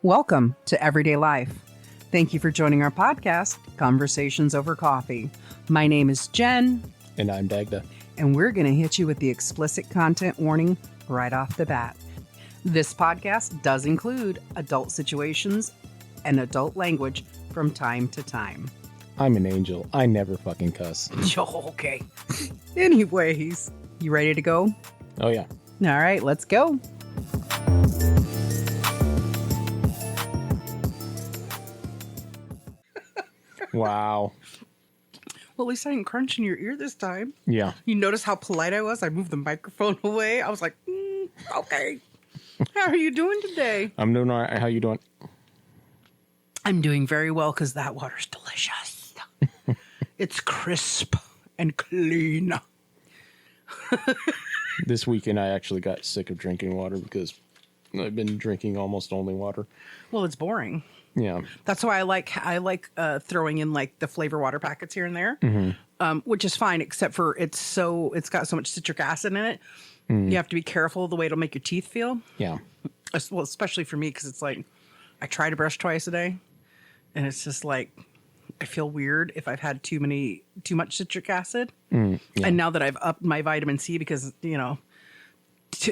Welcome to Everyday Life. Thank you for joining our podcast, Conversations Over Coffee. My name is Jen. And I'm Dagda. And we're going to hit you with the explicit content warning right off the bat. This podcast does include adult situations and adult language from time to time. I'm an angel. I never fucking cuss. Okay. Anyways, you ready to go? Oh, yeah. All right, let's go. Wow. Well, at least I didn't crunch in your ear this time. Yeah. You notice how polite I was? I moved the microphone away. I was like, okay. How are you doing today? I'm doing all right. How you doing? I'm doing very well because that water's delicious. It's crisp and clean. This weekend, I actually got sick of drinking water because I've been drinking almost only water. Well, it's boring. Yeah. That's why I like throwing in like the flavor water packets here and there, which is fine, except for it's got so much citric acid in it. You have to be careful the way it'll make your teeth feel. Yeah. Well, especially for me, because it's like I try to brush twice a day, and it's just like I feel weird if I've had too much citric acid. Yeah. And now that I've upped my vitamin C because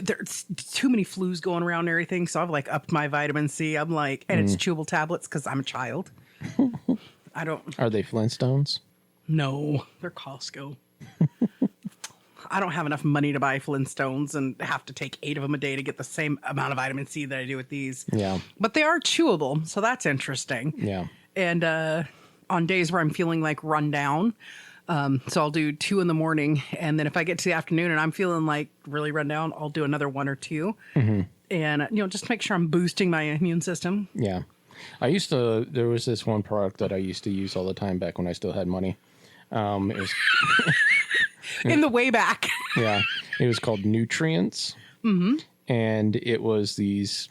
there's too many flus going around and everything, so I've like upped my vitamin C. I'm like, and it's chewable tablets because I'm a child. Are they Flintstones? No, they're Costco. I don't have enough money to buy Flintstones and have to take 8 of them a day to get the same amount of vitamin C that I do with these. Yeah. But they are chewable, so that's interesting. Yeah. And on days where I'm feeling like run down, so I'll do 2 in the morning, and then if I get to the afternoon and I'm feeling like really run down, I'll do another 1 or 2. And, just to make sure I'm boosting my immune system. Yeah. There was this one product that I used to use all the time back when I still had money. It was in the way back. Yeah. It was called Nutrients. And it was these.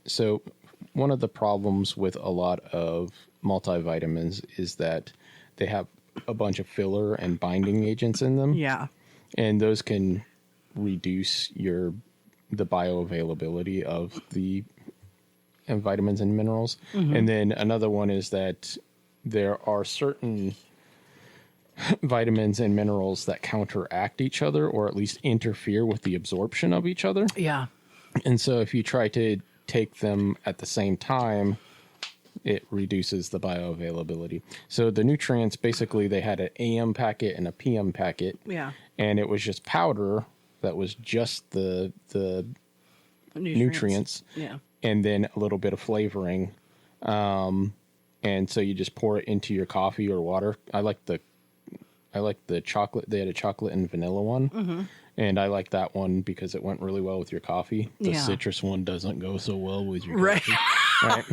So one of the problems with a lot of multivitamins is that they have a bunch of filler and binding agents in them. Yeah. And those can reduce the bioavailability of the vitamins and minerals. And then another one is that there are certain vitamins and minerals that counteract each other, or at least interfere with the absorption of each other. Yeah. And so if you try to take them at the same time, it reduces the bioavailability. So the Nutrients, basically, they had an AM packet and a PM packet. Yeah. And it was just powder that was just the nutrients. Yeah. And then a little bit of flavoring. And so you just pour it into your coffee or water. I like the chocolate. They had a chocolate and vanilla one. And I like that one because it went really well with your coffee. The citrus one doesn't go so well with your coffee. Right.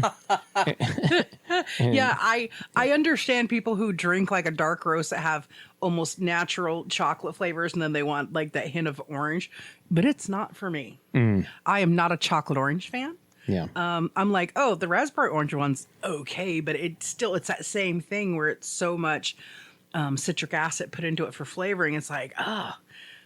Yeah, I understand people who drink like a dark roast that have almost natural chocolate flavors, and then they want like that hint of orange, but it's not for me. I am not a chocolate orange fan. Yeah. I'm like, oh, the raspberry orange one's okay, but it's that same thing where it's so much citric acid put into it for flavoring. It's like,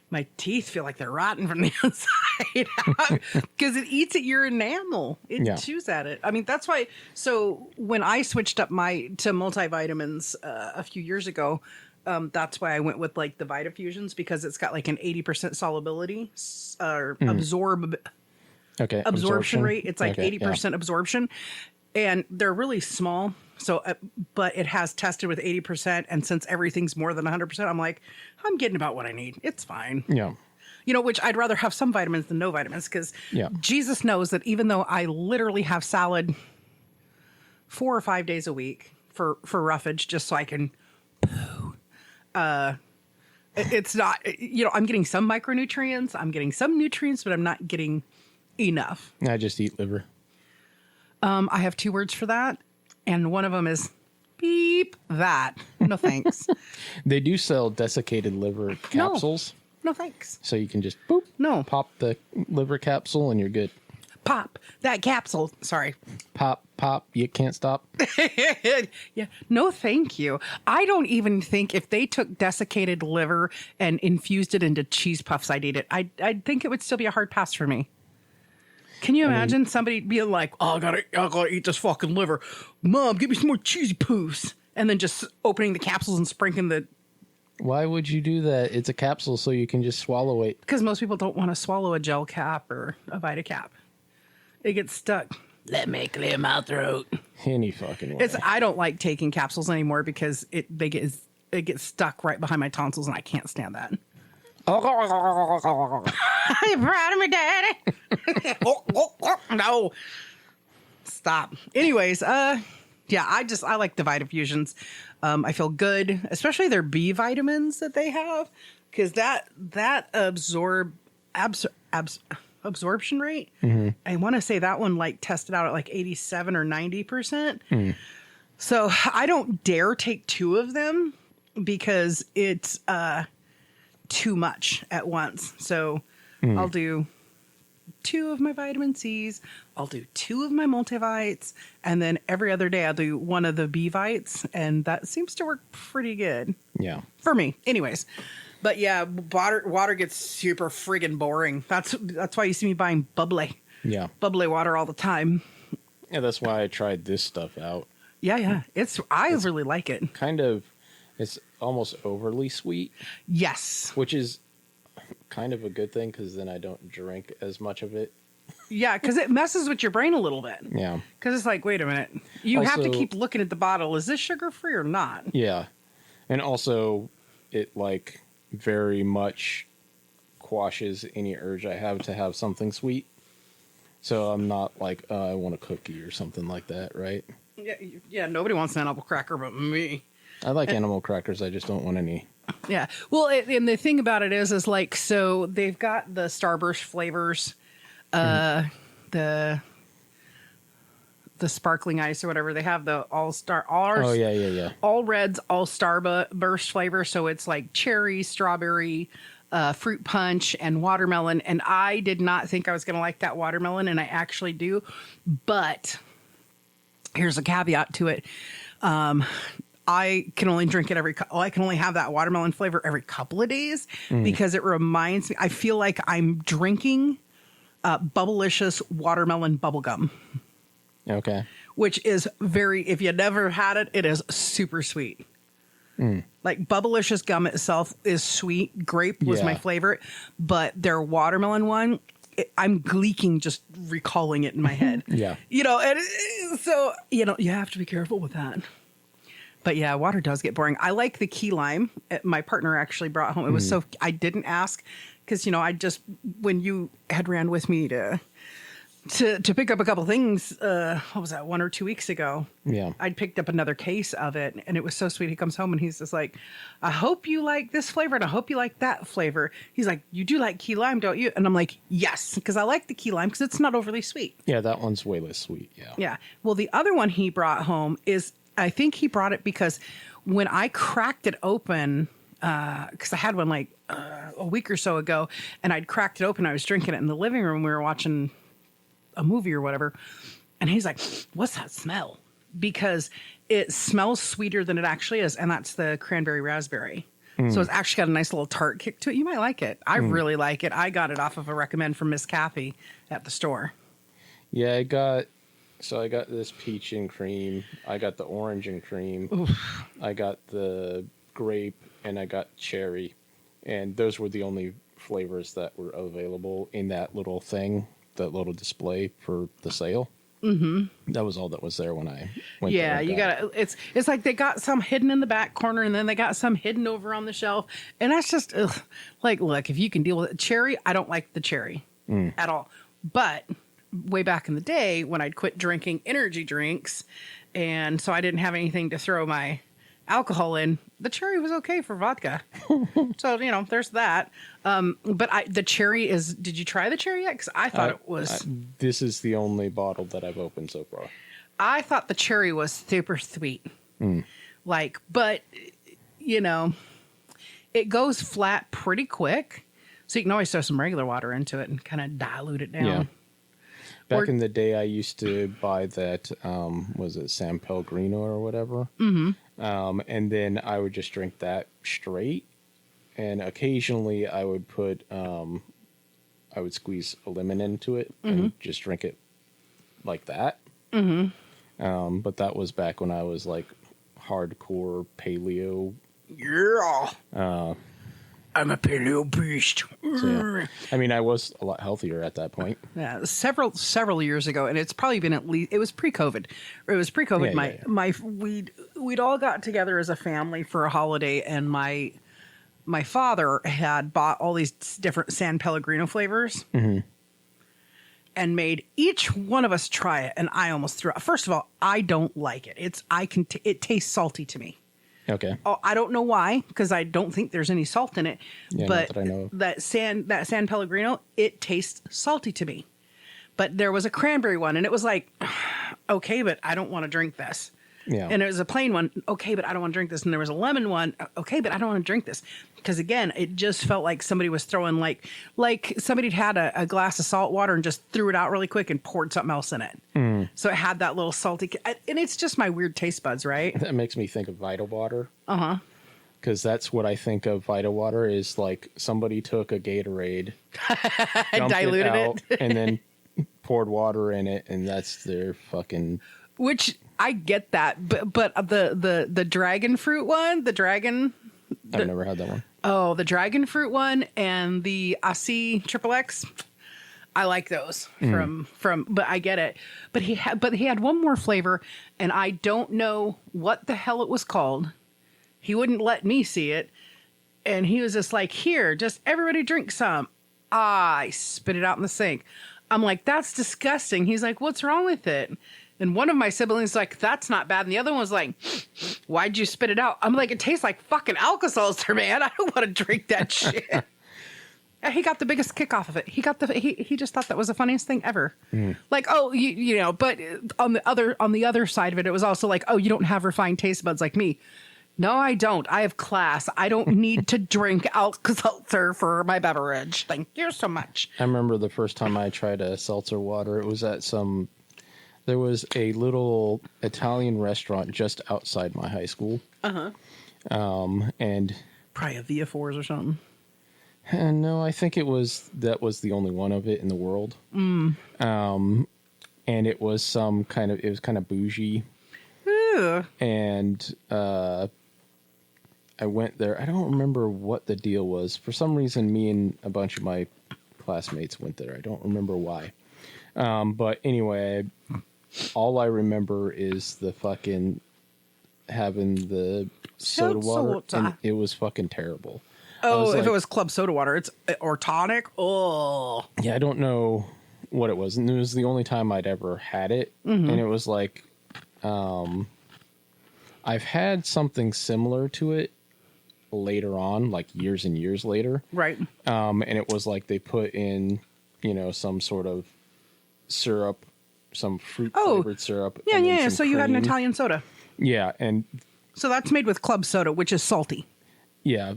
my teeth feel like they're rotten from the inside out because it eats at your enamel. It chews at it. I mean, that's why. So when I switched up to multivitamins a few years ago, that's why I went with like the VitaFusions, because it's got like an 80% solubility or absorption rate. It's like 80% absorption, and they're really small. So, but it has tested with 80%. And since everything's more than 100%, I'm like, I'm getting about what I need. It's fine. Yeah. Which I'd rather have some vitamins than no vitamins, because Jesus knows that even though I literally have salad 4 or 5 days a week for roughage, just so I can poo, it's not, I'm getting some micronutrients, I'm getting some nutrients, but I'm not getting enough. I just eat liver. I have 2 words for that. And one of them is beep that. No, thanks. They do sell desiccated liver capsules. No, thanks. So you can just pop the liver capsule and you're good. Pop that capsule. Sorry. Pop. You can't stop. Yeah. No, thank you. I don't even think if they took desiccated liver and infused it into cheese puffs, I'd eat it. I'd think it would still be a hard pass for me. Can you imagine somebody being like, "Oh, I gotta eat this fucking liver. Mom, give me some more cheesy poofs," and then just opening the capsules and sprinkling the. Why would you do that? It's a capsule, so you can just swallow it. Because most people don't want to swallow a gel cap or a Vita cap. It gets stuck. Let me clear my throat. Any fucking way. I don't like taking capsules anymore because it gets stuck right behind my tonsils and I can't stand that. Are you proud of me, Daddy? No. Stop. Anyways, yeah, I like the Vitafusions. I feel good, especially their B vitamins that they have, because that absorption rate. Mm-hmm. I want to say that one like tested out at like 87 or 90%. Mm. So I don't dare take 2 of them because it's too much at once. So I'll do 2 of my vitamin C's. I'll do 2 of my multivites, and then every other day I'll do 1 of the B vites, and that seems to work pretty good. Yeah, for me, anyways. But yeah, water gets super friggin' boring. That's why you see me buying bubbly water all the time. Yeah, that's why I tried this stuff out. Yeah, I really like it. It's almost overly sweet. Yes, which is kind of a good thing because then I don't drink as much of it. Yeah, because it messes with your brain a little bit. Yeah, because it's like, wait a minute, you have to keep looking at the bottle. Is this sugar free or not? Yeah, and also it like very much quashes any urge I have to have something sweet. So I'm not like, I want a cookie or something like that, right? Yeah. Nobody wants an animal cracker but me. I like animal crackers. I just don't want any. Yeah. Well, and the thing about it is like, so they've got the Starburst flavors, the sparkling ice or whatever. They have the all reds, all Starburst flavor. So it's like cherry, strawberry, fruit punch, and watermelon. And I did not think I was going to like that watermelon, and I actually do. But here's a caveat to it. I can only drink it I can only have that watermelon flavor every couple of days because it reminds me, I feel like I'm drinking Bubblicious watermelon bubblegum. Okay. Which is if you never had it, it is super sweet. Like Bubblicious gum itself is sweet. Grape was my favorite, but their watermelon one, I'm gleeking just recalling it in my head. Yeah. And so, you have to be careful with that. But yeah, water does get boring. I like the key lime. My partner actually brought home. It was I didn't ask because, when you had ran with me to pick up a couple things, what was that, 1 or 2 weeks ago? Yeah. I'd picked up another case of it, and it was so sweet. He comes home, and he's just like, I hope you like this flavor, and I hope you like that flavor. He's like, you do like key lime, don't you? And I'm like, yes, because I like the key lime because it's not overly sweet. Yeah, that one's way less sweet, yeah. Yeah. Well, the other one he brought home is, I think he brought it because when I cracked it open, because I had one like a week or so ago, and I'd cracked it open. I was drinking it in the living room. We were watching a movie or whatever. And he's like, what's that smell? Because it smells sweeter than it actually is. And that's the cranberry raspberry. So it's actually got a nice little tart kick to it. You might like it. I really like it. I got it off of a recommend from Miss Kathy at the store. Yeah, I got this peach and cream. I got the orange and cream. Oof. I got the grape, and I got cherry. And those were the only flavors that were available in that little thing, that little display for the sale. Mm-hmm. That was all that was there when I went. Yeah, you got it's like they got some hidden in the back corner, and then they got some hidden over on the shelf, and that's just like, look, if you can deal with it. Cherry, I don't like the cherry at all, but way back in the day when I'd quit drinking energy drinks, and so I didn't have anything to throw my alcohol in, the cherry was okay for vodka. So, there's that. But the cherry is, did you try the cherry yet? Because I thought it was. This is the only bottle that I've opened so far. I thought the cherry was super sweet. But, it goes flat pretty quick. So you can always throw some regular water into it and kind of dilute it down. Yeah. Back in the day, I used to buy that, was it San Pellegrino or whatever? Mm-hmm. And then I would just drink that straight. And occasionally I would put, I I would squeeze a lemon into it and just drink it like that. But that was back when I was like hardcore paleo. Yeah. I'm a paleo beast. So, yeah. I mean, I was a lot healthier at that point. Yeah, several years ago, and it's probably been at least, it was pre-COVID. Or it was pre-COVID. We'd all got together as a family for a holiday, and my father had bought all these different San Pellegrino flavors. And made each one of us try it, and I almost threw up. First of all, I don't like it. It tastes salty to me. Okay. Oh, I don't know why, because I don't think there's any salt in it. Yeah, but not that I know of. that San Pellegrino, it tastes salty to me. But there was a cranberry one, and it was like, okay, but I don't want to drink this. Yeah. And it was a plain one, okay, but I don't want to drink this. And there was a lemon one, okay, but I don't want to drink this. Because again, it just felt like somebody was throwing like somebody had a glass of salt water and just threw it out really quick and poured something else in it. So it had that little salty, and it's just my weird taste buds, right? That makes me think of Vital Water. Because that's what I think of Vital Water is like somebody took a Gatorade, Diluted it, and then poured water in it, and that's their fucking. Which I get that, but the dragon fruit one, I've never had that one. Oh, the dragon fruit one and the Aussie Triple X. I like those from, but I get it. But he had one more flavor, and I don't know what the hell it was called. He wouldn't let me see it, and he was just like, "Here, just everybody drink some." I spit it out in the sink. I'm like, "That's disgusting." He's like, "What's wrong with it?" And one of my siblings like, "That's not bad." And the other one was like, "Why'd you spit it out?" I'm like, "It tastes like fucking Alka-Seltzer, man. I don't want to drink that shit." And he got the biggest kick off of it. He just thought that was the funniest thing ever. Like, oh, you know, but on the other side of it, it was also like, oh, you don't have refined taste buds like me. No, I don't. I have class. I don't need to drink Alka-Seltzer for my beverage. Thank you so much. I remember the first time I tried a seltzer water. It was at there was a little Italian restaurant just outside my high school. And probably a Via Fours or something. No, I think that was the only one of it in the world. And it was kind of bougie. Ew. And I went there. I don't remember what the deal was. For some reason, me and a bunch of my classmates went there. I don't remember why. But anyway, all I remember is the fucking having the soda water, and it was fucking terrible. Oh, if it was club soda water, or tonic. Oh, yeah, I don't know what it was, and it was the only time I'd ever had it, and it was like, I've had something similar to it later on, like years and years later, right? And it was like they put in, some sort of syrup, some fruit flavored syrup. Yeah. So you had an Italian soda. Yeah, and so that's made with club soda, which is salty. Yeah,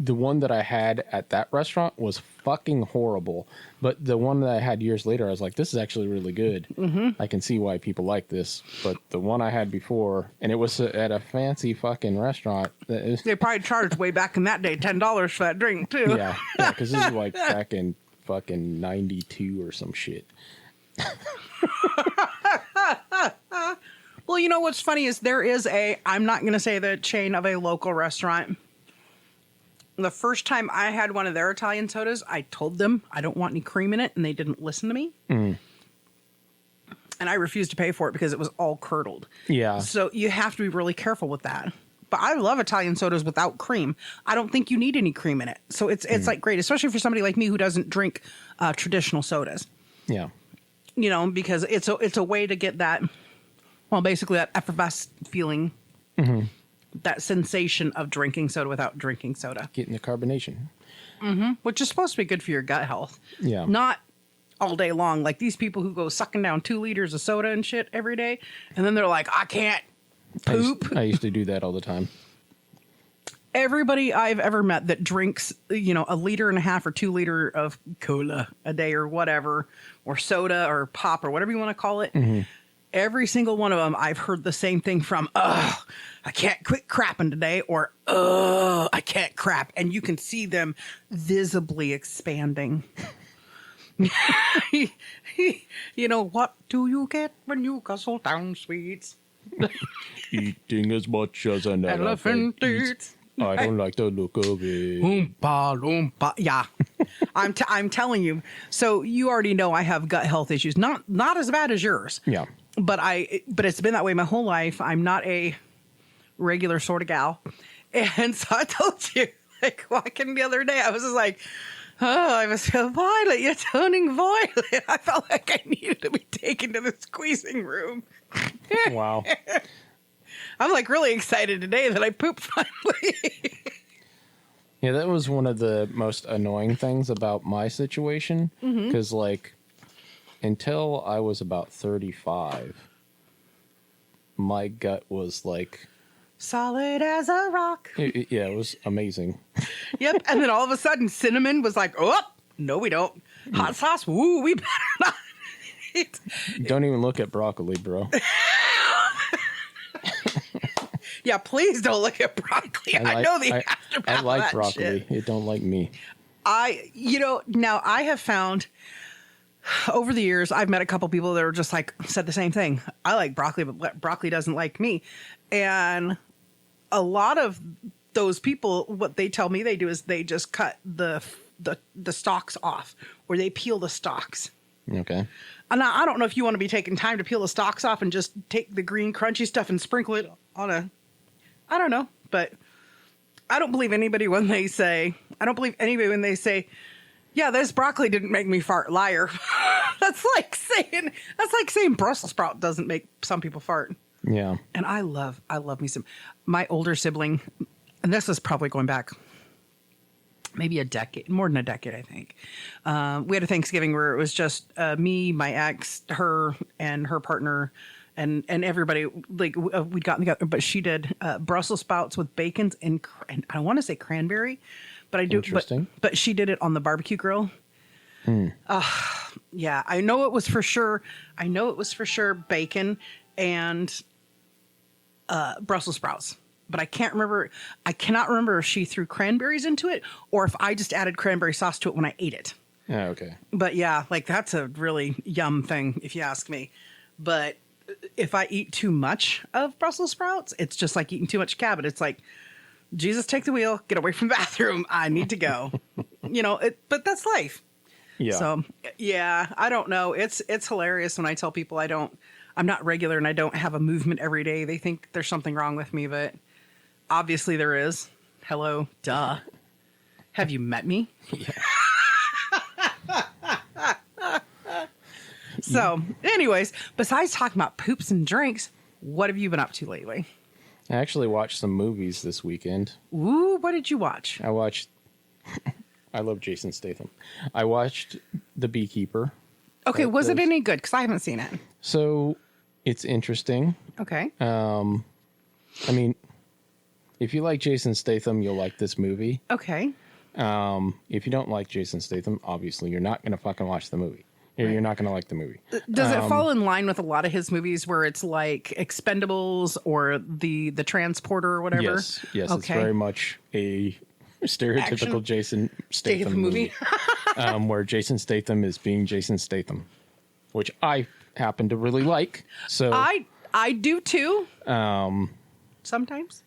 the one that I had at that restaurant was fucking horrible. But the one that I had years later, I was like, this is actually really good. I can see why people like this. But the one I had before, and it was at a fancy fucking restaurant. They probably charged way back in that day $10 for that drink, too. Yeah, because this is like back in fucking 92 or some shit. Well, you know what's funny is there is I'm not going to say the chain of a local restaurant. The first time I had one of their Italian sodas, I told them I don't want any cream in it, and they didn't listen to me. And I refused to pay for it because it was all curdled. Yeah. So you have to be really careful with that. But I love Italian sodas without cream. I don't think you need any cream in it. So it's like great, especially for somebody like me who doesn't drink traditional sodas. Yeah. Because it's a way to get that, well, basically that effervescent feeling. That sensation of drinking soda without drinking soda. Getting the carbonation. Which is supposed to be good for your gut health. Yeah. Not all day long. Like these people who go sucking down 2 liters of soda and shit every day. And then they're like, I can't poop. I used to do that all the time. Everybody I've ever met that drinks, 1.5 liters or 2 liters of cola a day or whatever, or soda or pop or whatever you want to call it. Every single one of them, I've heard the same thing from, I can't quit crapping today, or, I can't crap. And you can see them visibly expanding. You know, what do you get when you guzzle down sweets? Eating as much as an Elephant eats. I don't like the look of it. Oompa loompa. Yeah, I'm telling you. So you already know I have gut health issues. Not as bad as yours. Yeah. But it's been that way my whole life. I'm not a regular sort of gal, and so I told you, like, walking the other day, I was just like, oh, I was so violent. You're turning violent. I felt like I needed to be taken to the squeezing room. Wow. I'm like really excited today that I pooped finally. Yeah, that was one of the most annoying things about my situation. Because, like, until I was about 35, my gut was like... Solid as a rock. Yeah, it was amazing. Yep. And then all of a sudden, cinnamon was like, oh, no, we don't. Hot sauce, woo, we better not. Don't even look at broccoli, bro. Yeah, please don't look at broccoli. I know the aftermath I like of that broccoli. shit. It don't like me. Now I have found over the years, I've met a couple people that are just like, said the same thing. I like broccoli, but broccoli doesn't like me. And a lot of those people, what they tell me they do is they just cut the stalks off, or they peel the stalks. Okay. And I don't know if you want to be taking time to peel the stalks off and just take the green crunchy stuff and sprinkle it on I don't know, but I don't believe anybody when they say, yeah, this broccoli didn't make me fart. Liar. That's like saying Brussels sprout doesn't make some people fart. Yeah. And I love me some. My older sibling, and this is probably going back maybe a decade, more than a decade, I think. We had a Thanksgiving where it was just me, my ex, her, and her partner, and everybody. Like we'd gotten together, but she did Brussels sprouts with bacon and I want to say cranberry, but I do. Interesting. But she did it on the barbecue grill. Yeah, I know it was for sure bacon and Brussels sprouts. But I cannot remember if she threw cranberries into it or if I just added cranberry sauce to it when I ate it. Yeah, okay. But yeah, like that's a really yum thing if you ask me. But if I eat too much of Brussels sprouts, it's just like eating too much cabbage. It's like, Jesus, take the wheel, get away from the bathroom. I need to go. But that's life. Yeah. So yeah, I don't know. It's hilarious when I tell people I'm not regular and I don't have a movement every day. They think there's something wrong with me, but obviously there is. Hello, duh. Have you met me? Yeah. So, anyways, besides talking about poops and drinks, what have you been up to lately? I actually watched some movies this weekend. Ooh, what did you watch? I love Jason Statham. I watched The Beekeeper. Okay, was it any good? Because I haven't seen it. So, it's interesting. Okay. I mean, if you like Jason Statham, you'll like this movie. Okay. If you don't like Jason Statham, obviously you're not going to fucking watch the movie. You're not going to like the movie. Does it fall in line with a lot of his movies where it's like Expendables or the Transporter or whatever? Yes. Okay. It's very much a stereotypical Jason Statham movie. Where Jason Statham is being Jason Statham, which I happen to really like. So I do too. Sometimes.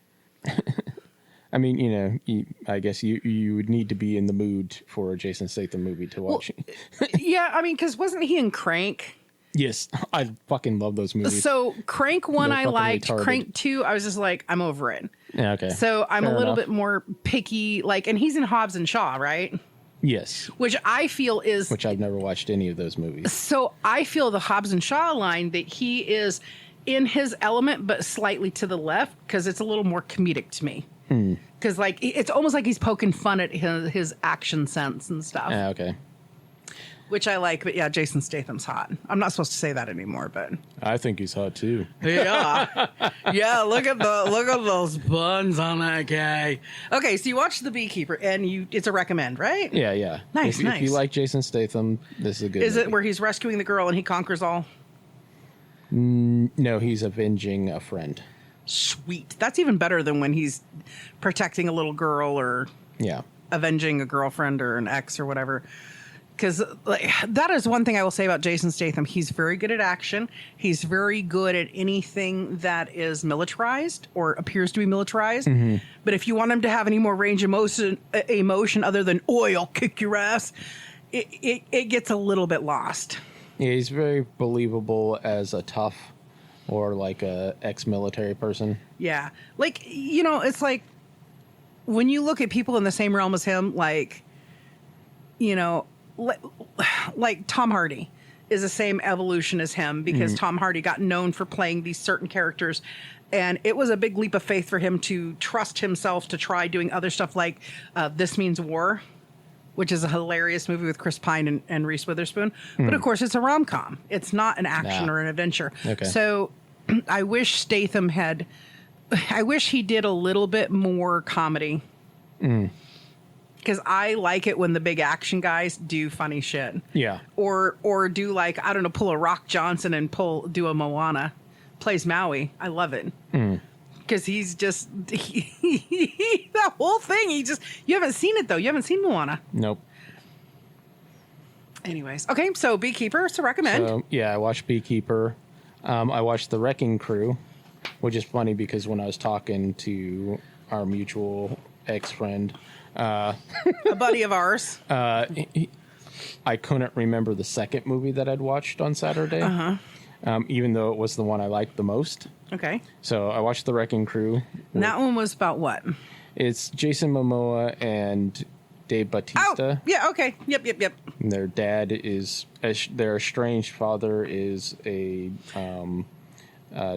I mean, I guess you would need to be in the mood for a Jason Statham movie to watch. Yeah, I mean, because wasn't he in Crank? Yes, I fucking love those movies. So Crank 1 I liked. retarded. Crank 2, I was just like, I'm over it. Yeah, okay. So I'm Fair a little enough. bit more picky. Like, and he's in Hobbs and Shaw, right? Yes, Which I feel is... which I've never watched any of those movies. So I feel the Hobbs and Shaw line that he is in his element, but slightly to the left, because it's a little more comedic to me. Because like it's almost like he's poking fun at his action sense and stuff, Okay. which I like. But yeah, Jason Statham's hot. I'm not supposed to say that anymore, but I think he's hot too. yeah, yeah. Look at those buns on that guy. Okay, so you watched The Beekeeper, and it's a recommend, right? Yeah. Nice, If you like Jason Statham, this is a good Is movie. it where he's rescuing the girl and he conquers all? No, he's avenging a friend. Sweet. That's even better than when he's protecting a little girl or Yeah. avenging a girlfriend or an ex or whatever. Because like, that is one thing I will say about Jason Statham. He's very good at action. He's very good at anything that is militarized or appears to be militarized. But if you want him to have any more range of emotion other than oil kick your ass, it gets a little bit lost. Yeah, he's very believable as a tough or like a ex-military person. Yeah. Like, you know, it's like when you look at people in the same realm as him, like, you know, like Tom Hardy is the same evolution as him because Tom Hardy got known for playing these certain characters. And it was a big leap of faith for him to trust himself to try doing other stuff like This Means War, which is a hilarious movie with Chris Pine and Reese Witherspoon. But of course, it's a rom-com. It's not an action or an adventure. Okay. So I wish Statham I wish he did a little bit more comedy. Because I like it when the big action guys do funny shit. Yeah. Or do like, I don't know, pull a Rock Johnson and do a Moana. Plays Maui. I love it. Because he's just, that whole thing, you haven't seen it though. You haven't seen Moana. Nope. Anyways. Okay, so Beekeeper, so recommend. So, yeah, I watched Beekeeper. I watched The Wrecking Crew, which is funny because when I was talking to our mutual ex-friend, a buddy of ours. I couldn't remember the second movie that I'd watched on Saturday, even though it was the one I liked the most. Okay. So I watched The Wrecking Crew. And that one was about what? It's Jason Momoa and Dave Bautista. Oh, yeah, okay. Yep. And their dad is, their estranged father is a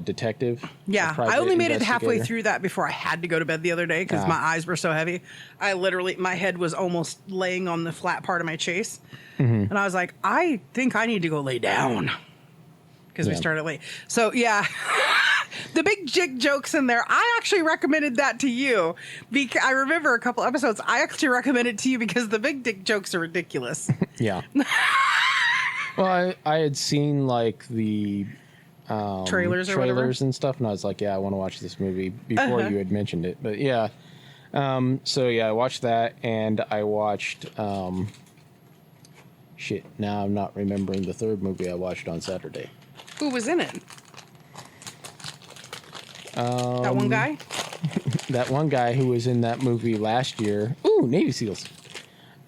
detective. Yeah, I only made it halfway through that before I had to go to bed the other day because my eyes were so heavy. My head was almost laying on the flat part of my chase. And I was like, I think I need to go lay down because we started late. So, yeah, the big jig jokes in there. I actually recommended that to you because I remember a couple episodes. I actually recommended it to you because the big dick jokes are ridiculous. Yeah. Well, I had seen like the trailers and stuff, and I was like, yeah, I want to watch this movie before you had mentioned it. But yeah, so yeah, I watched that, and I watched shit. Now I'm not remembering the third movie I watched on Saturday. Who was in it? That one guy? That one guy who was in that movie last year. Ooh, Navy SEALs.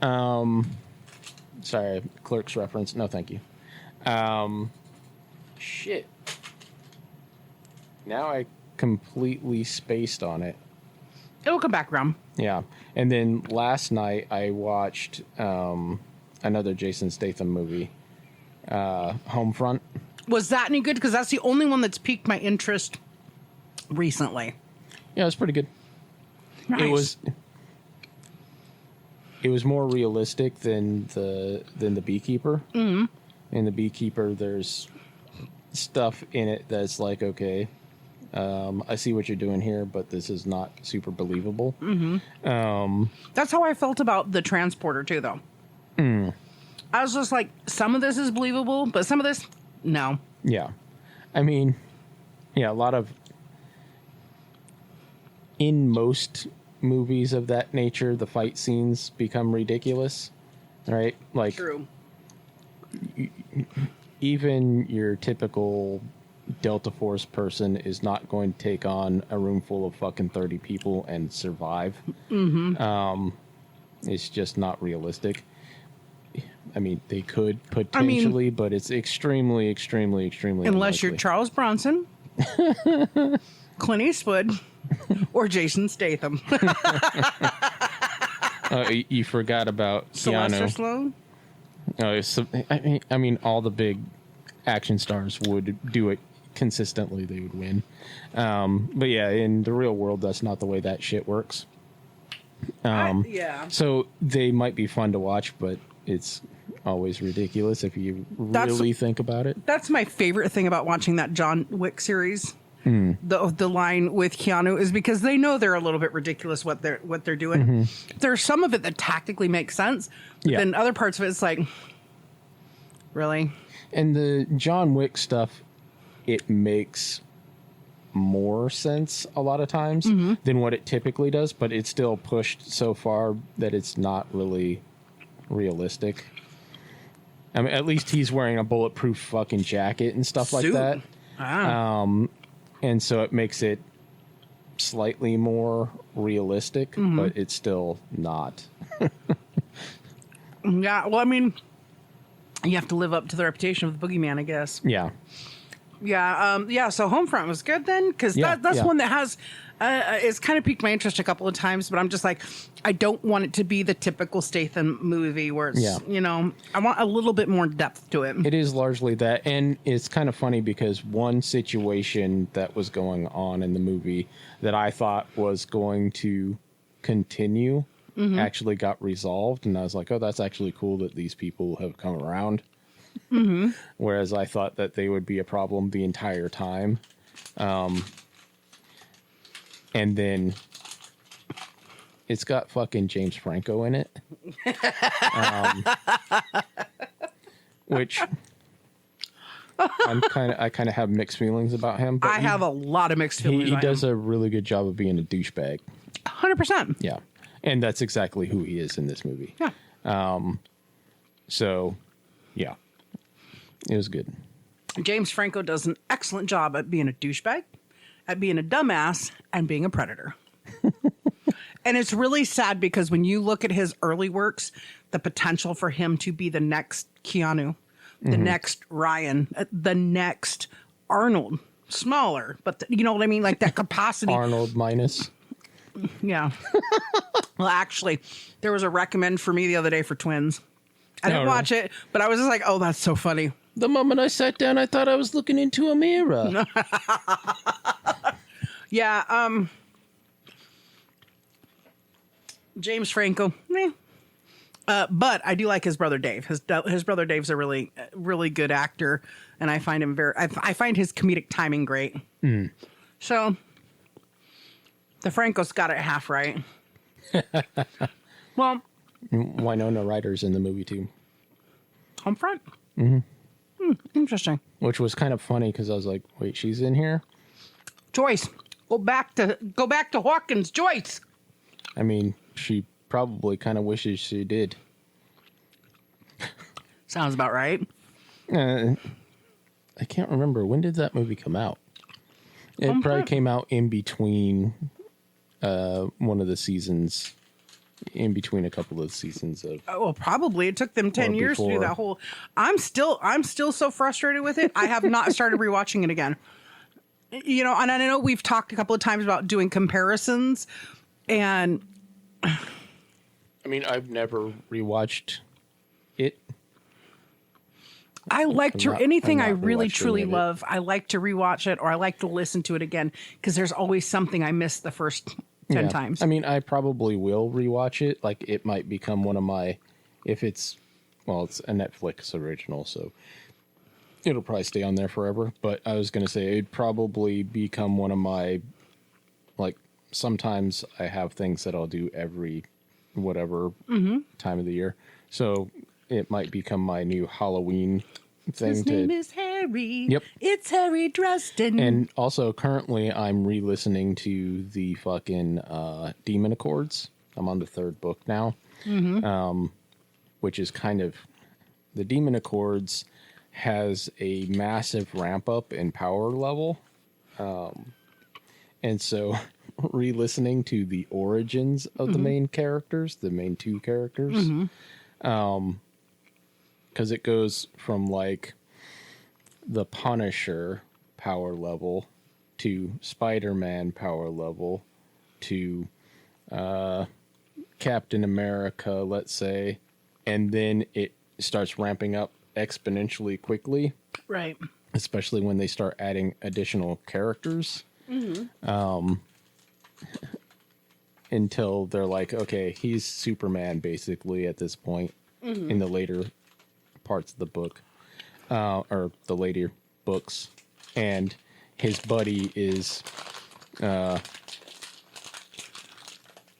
Sorry, Clerks reference. No, thank you. Shit. Now I completely spaced on it. It'll come back around. Yeah. And then last night I watched another Jason Statham movie, Homefront. Was that any good? Because that's the only one that's piqued my interest recently. Yeah, it was pretty good. Nice. It was more realistic than the Beekeeper. In the Beekeeper, there's stuff in it that's like, okay, I see what you're doing here, but this is not super believable. That's how I felt about the Transporter too, though. I was just like, some of this is believable, but some of this, no. Yeah. I mean, yeah, a lot of, in most movies of that nature, the fight scenes become ridiculous, right? Like, True. Even your typical Delta Force person is not going to take on a room full of fucking 30 people and survive. It's just not realistic. I mean, they could potentially, but it's extremely, extremely, extremely unless unlikely. you're Charles Bronson, Clint Eastwood, or Jason Statham. You forgot about Sylvester Keanu. Stallone. I mean, all the big action stars would do it consistently. They would win. But yeah, in the real world, that's not the way that shit works. Yeah. So they might be fun to watch, but it's always ridiculous if you really think about it. That's my favorite thing about watching that John Wick series. The line with Keanu is because they know they're a little bit ridiculous what they're doing. There's some of it that tactically makes sense, but then other parts of it, it's like, really? And the John Wick stuff, it makes more sense a lot of times than what it typically does, but it's still pushed so far that it's not really realistic. I mean, at least he's wearing a bulletproof fucking jacket and stuff like Suit. that. Ah. And so it makes it slightly more realistic, but it's still not. Yeah, well, I mean, you have to live up to the reputation of the boogeyman, I guess. Yeah. Yeah, so Homefront was good then, because that's one that has, it's kind of piqued my interest a couple of times, but I'm just like, I don't want it to be the typical Statham movie where it's, I want a little bit more depth to it. It is largely that, and it's kind of funny because one situation that was going on in the movie that I thought was going to continue actually got resolved, and I was like, oh, that's actually cool that these people have come around. Whereas I thought that they would be a problem the entire time. And then it's got fucking James Franco in it. Which I kind of have mixed feelings about him. But I have a lot of mixed feelings. He does a really good job of being a douchebag. 100%. Yeah. And that's exactly who he is in this movie. Yeah. So, yeah. It was good. James Franco does an excellent job at being a douchebag, at being a dumbass, and being a predator. And it's really sad because when you look at his early works, the potential for him to be the next Keanu, the next Ryan, the next Arnold, smaller, but you know what I mean? Like that capacity. Arnold minus. Yeah. Well, actually, there was a recommend for me the other day for Twins. I didn't watch it, but I was just like, oh, that's so funny. The moment I sat down, I thought I was looking into a mirror. Yeah, James Franco, but I do like his brother Dave. His brother Dave's a really good actor, and I find him I find his comedic timing great. So the Francos got it half right. Well, Winona Ryder's in the movie too. Homefront. Interesting. Which was kind of funny because I was like, wait, she's in here? Joyce, go back to Hawkins, Joyce. I mean, she probably kind of wishes she did. Sounds about right. I can't remember. When did that movie come out? It probably came out in between one of the seasons, in between a couple of seasons of. Oh, well, probably it took them 10 years to do that whole. I'm still so frustrated with it. I have not started rewatching it again. You know, and I know we've talked a couple of times about doing comparisons, and I mean, I've never rewatched it. I like to anything I really rewatched truly any of it. love. I like to rewatch it, or I like to listen to it again because there's always something I missed the first 10 times. I mean, I probably will rewatch it. Like, it might become one of my, if it's, well, it's a Netflix original, so it'll probably stay on there forever. But I was going to say, it'd probably become one of my, like, sometimes I have things that I'll do every whatever time of the year. So it might become my new Halloween thing. His name is Harry. Yep. It's Harry Dresden. And also, currently, I'm re-listening to the fucking Demon Accords. I'm on the third book now, which is kind of... The Demon Accords has a massive ramp-up in power level. And so, re-listening to the origins of the main characters, the main two characters, because it goes from, like, the Punisher power level to Spider-Man power level to Captain America, let's say, and then it starts ramping up exponentially quickly. Right. Especially when they start adding additional characters. Until they're like, okay, he's Superman basically at this point in the later parts of the book. Or the later books, and his buddy is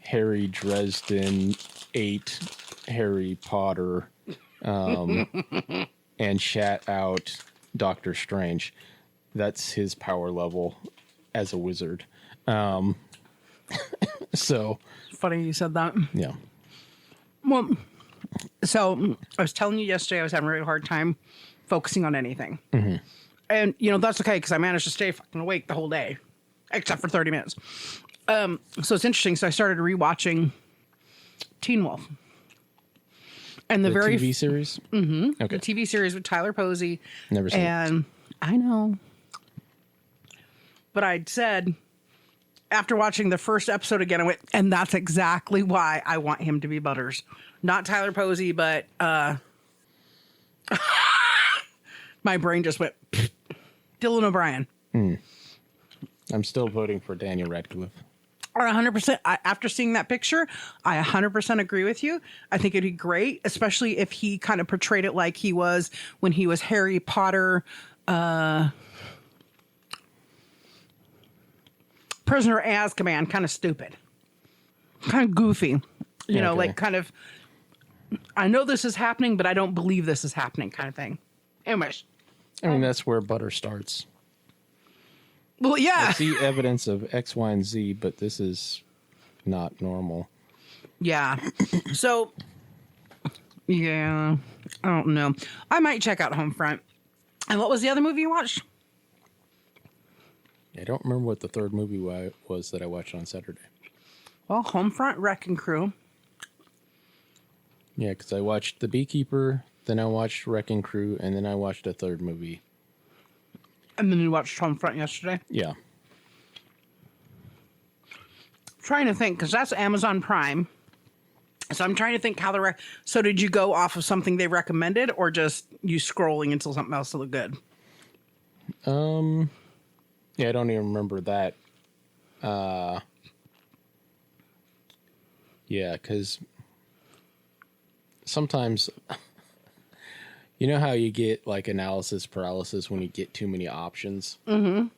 Harry Dresden 8, Harry Potter, and shat out Doctor Strange. That's his power level as a wizard. So Funny you said that. yeah. Well, So I was telling you yesterday I was having a really hard time focusing on anything. And, that's okay because I managed to stay fucking awake the whole day, except for 30 minutes. So it's interesting. So I started rewatching Teen Wolf. And the very TV series? Okay. Okay. The TV series with Tyler Posey. Never seen it. And I know. But I'd said, after watching the first episode again, I went, and that's exactly why I want him to be Butters. Not Tyler Posey, but my brain just went, Dylan O'Brien. I'm still voting for Daniel Radcliffe. Or 100%. After seeing that picture, I 100% agree with you. I think it'd be great, especially if he kind of portrayed it like he was when he was Harry Potter, Prisoner of Azkaban, kind of stupid, kind of goofy, like kind of, I know this is happening, but I don't believe this is happening kind of thing. Anyways. I mean, that's where Butter starts. Well, yeah. I see evidence of X, Y, and Z, but this is not normal. Yeah. So, yeah, I don't know. I might check out Homefront. And what was the other movie you watched? I don't remember what the third movie was that I watched on Saturday. Well, Homefront Wrecking Crew. Yeah, because I watched The Beekeeper, then I watched Wrecking Crew, and then I watched a third movie. And then you watched Homefront yesterday? Yeah. Trying to think, because that's Amazon Prime. So I'm trying to think how so did you go off of something they recommended or just you scrolling until something else looked good? Yeah, I don't even remember that. Yeah, because sometimes, you know how you get like analysis paralysis when you get too many options? Mm-hmm.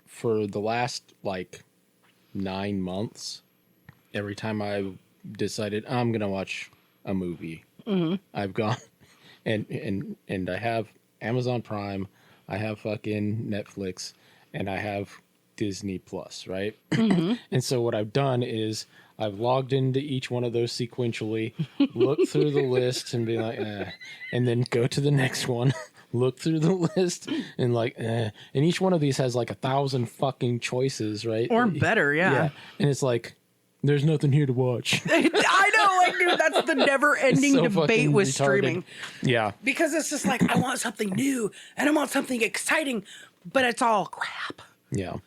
For the last like 9 months, every time I decided I'm going to watch a movie, I've gone and I have Amazon Prime, I have fucking Netflix, and I have Disney Plus, right? And so what I've done is I've logged into each one of those sequentially, look through the list and be like, and then go to the next one, look through the list and like, and each one of these has like 1,000 fucking choices, right? Or better, yeah. And it's like, there's nothing here to watch. I know, like, dude, that's the never-ending So debate fucking with retarded. streaming. Yeah. Because it's just like, I want something new and I want something exciting, but it's all crap. Yeah.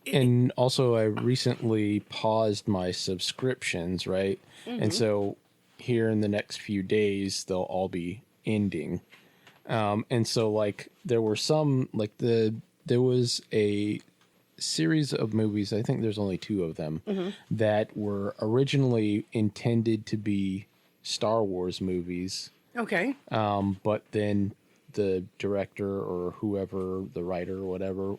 And also, I recently paused my subscriptions, right? And so here in the next few days, they'll all be ending. And so, like, there were some, like, there was a series of movies, I think there's only 2 of them, that were originally intended to be Star Wars movies. Okay. But then the director or whoever, the writer or whatever,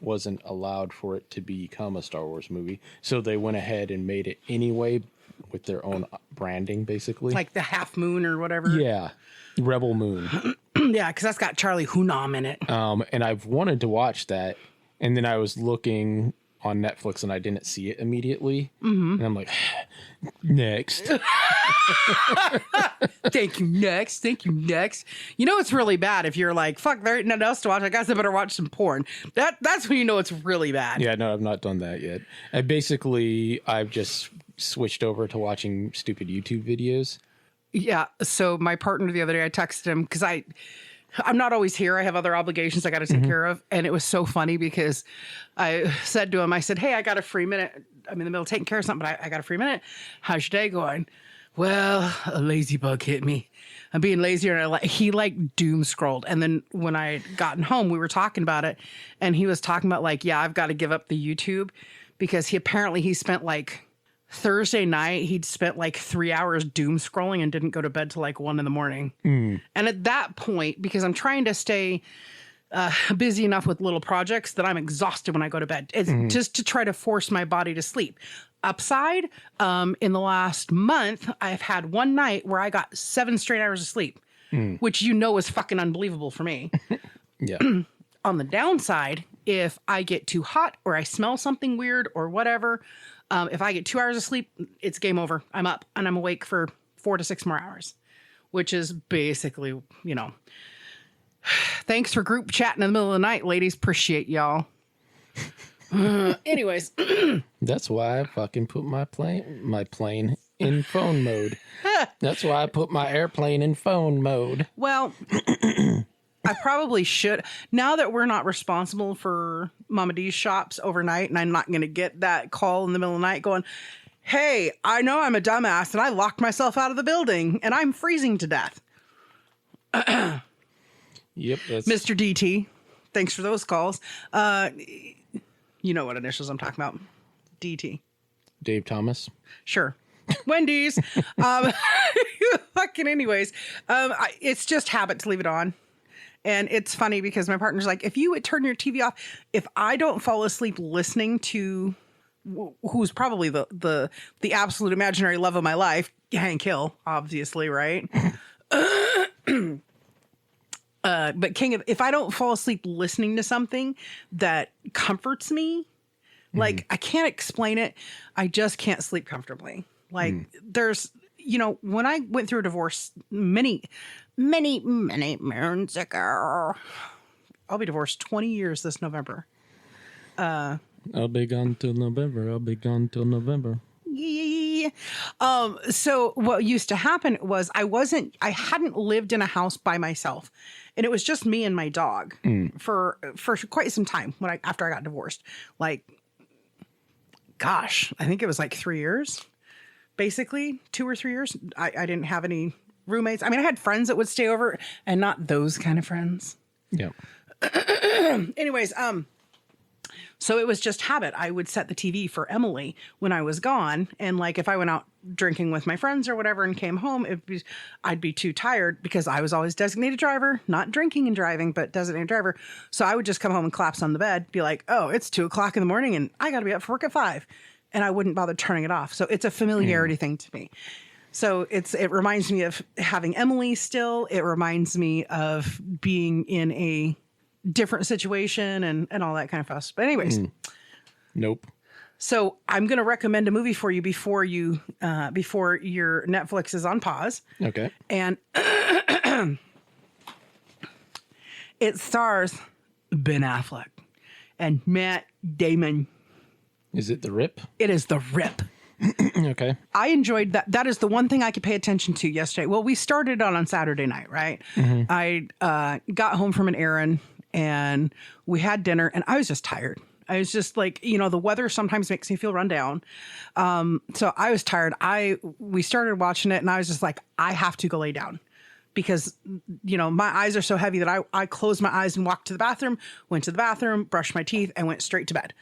wasn't allowed for it to become a Star Wars movie. So they went ahead and made it anyway with their own branding, basically. Like the Half Moon or whatever. Yeah. Rebel Moon. Yeah, because that's got Charlie Hunnam in it. And I've wanted to watch that. And then I was looking on Netflix and I didn't see it immediately. And I'm like, next. Thank you, next. Thank you, next. You know it's really bad if you're like, fuck, there ain't nothing else to watch. I guess I better watch some porn. That's when you know it's really bad. Yeah, no, I've not done that yet. I've just switched over to watching stupid YouTube videos. Yeah. So my partner the other day, I texted him because I'm not always here. I have other obligations I got to take care of. And it was so funny because I said to him, I said, hey, I got a free minute. I'm in the middle of taking care of something, but I got a free minute. How's your day going? Well, a lazy bug hit me. I'm being lazier. And he like doom scrolled. And then when I had gotten home, we were talking about it. And he was talking about like, yeah, I've got to give up the YouTube because he spent like Thursday night, he'd spent like 3 hours doom scrolling and didn't go to bed till like 1 a.m. And at that point, because I'm trying to stay busy enough with little projects that I'm exhausted when I go to bed. It's just to try to force my body to sleep. Upside, in the last month, I've had one night where I got 7 straight hours of sleep, which is fucking unbelievable for me. Yeah. On the downside, if I get too hot or I smell something weird or whatever, if I get 2 hours of sleep, it's game over. I'm up and I'm awake for 4 to 6 more hours, which is basically, thanks for group chat in the middle of the night, ladies. Appreciate y'all. Anyways. That's why I fucking put my plane in phone mode. That's why I put my airplane in phone mode. Well, I probably should. Now that we're not responsible for Mama D's shops overnight, and I'm not going to get that call in the middle of the night going, hey, I know I'm a dumbass and I locked myself out of the building and I'm freezing to death. Yep. Mr. DT, thanks for those calls. You know what initials I'm talking about. DT. Dave Thomas. Sure. Wendy's. Fucking anyways. It's just habit to leave it on. And it's funny because my partner's like, if you would turn your TV off, if I don't fall asleep listening to who's probably the absolute imaginary love of my life, Hank Hill, obviously, right? But if I don't fall asleep listening to something that comforts me, like I can't explain it. I just can't sleep comfortably. Like there's, when I went through a divorce many moons ago, I'll be divorced 20 years this November. I'll be gone till November. Yeah. So what used to happen was I hadn't lived in a house by myself, and it was just me and my dog for quite some time after I got divorced. Like, gosh, I think it was like 3 years, basically 2 or 3 years. I didn't have any roommates. I mean, I had friends that would stay over, and not those kind of friends. Yeah. Anyways, so it was just habit. I would set the TV for Emily when I was gone. And like, if I went out drinking with my friends or whatever and came home, I'd be too tired because I was always designated driver, not drinking and driving, but designated driver. So I would just come home and collapse on the bed, be like, oh, it's 2:00 in the morning and I got to be up for work at 5. And I wouldn't bother turning it off. So it's a familiarity thing to me. So it reminds me of having Emily still. It reminds me of being in a different situation and all that kind of fuss. But anyways. Nope. So I'm going to recommend a movie for you before your Netflix is on pause. Okay. And it stars Ben Affleck and Matt Damon. Is it The Rip? It is The Rip. Okay. I enjoyed that. That is the one thing I could pay attention to yesterday. Well, we started on Saturday night, right? I got home from an errand and we had dinner and I was just tired. I was just like, the weather sometimes makes me feel run down. So I was tired. We started watching it and I was just like, I have to go lay down because, my eyes are so heavy that I closed my eyes and walked to the bathroom, went to the bathroom, brushed my teeth and went straight to bed.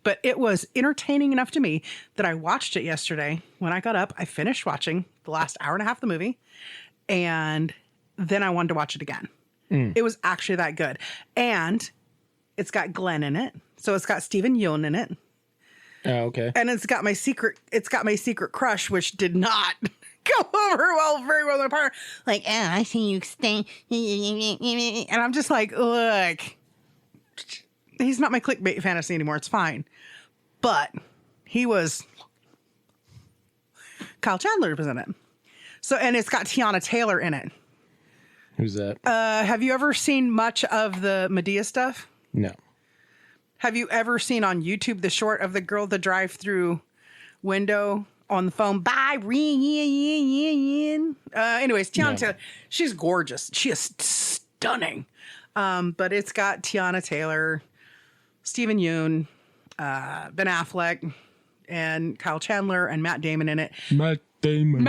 But it was entertaining enough to me that I watched it yesterday. When I got up, I finished watching the last hour and a half of the movie and then I wanted to watch it again. It was actually that good. And it's got Glenn in it. So it's got Steven Yeun in it. Oh, okay. And it's got my secret crush, which did not go over very well with my partner. Like, I see you stay. And I'm just like, look, he's not my clickbait fantasy anymore. It's fine. But Kyle Chandler was in it. So, and it's got Tiana Taylor in it. Who's that? Have you ever seen much of the Medea stuff? No. Have you ever seen on YouTube the short of the girl the drive-through window on the phone? Bye, anyways, Tiana Taylor, she's gorgeous. She is stunning. But it's got Tiana Taylor, Steven Yeun, Ben Affleck, and Kyle Chandler and Matt Damon in it. Matt Damon.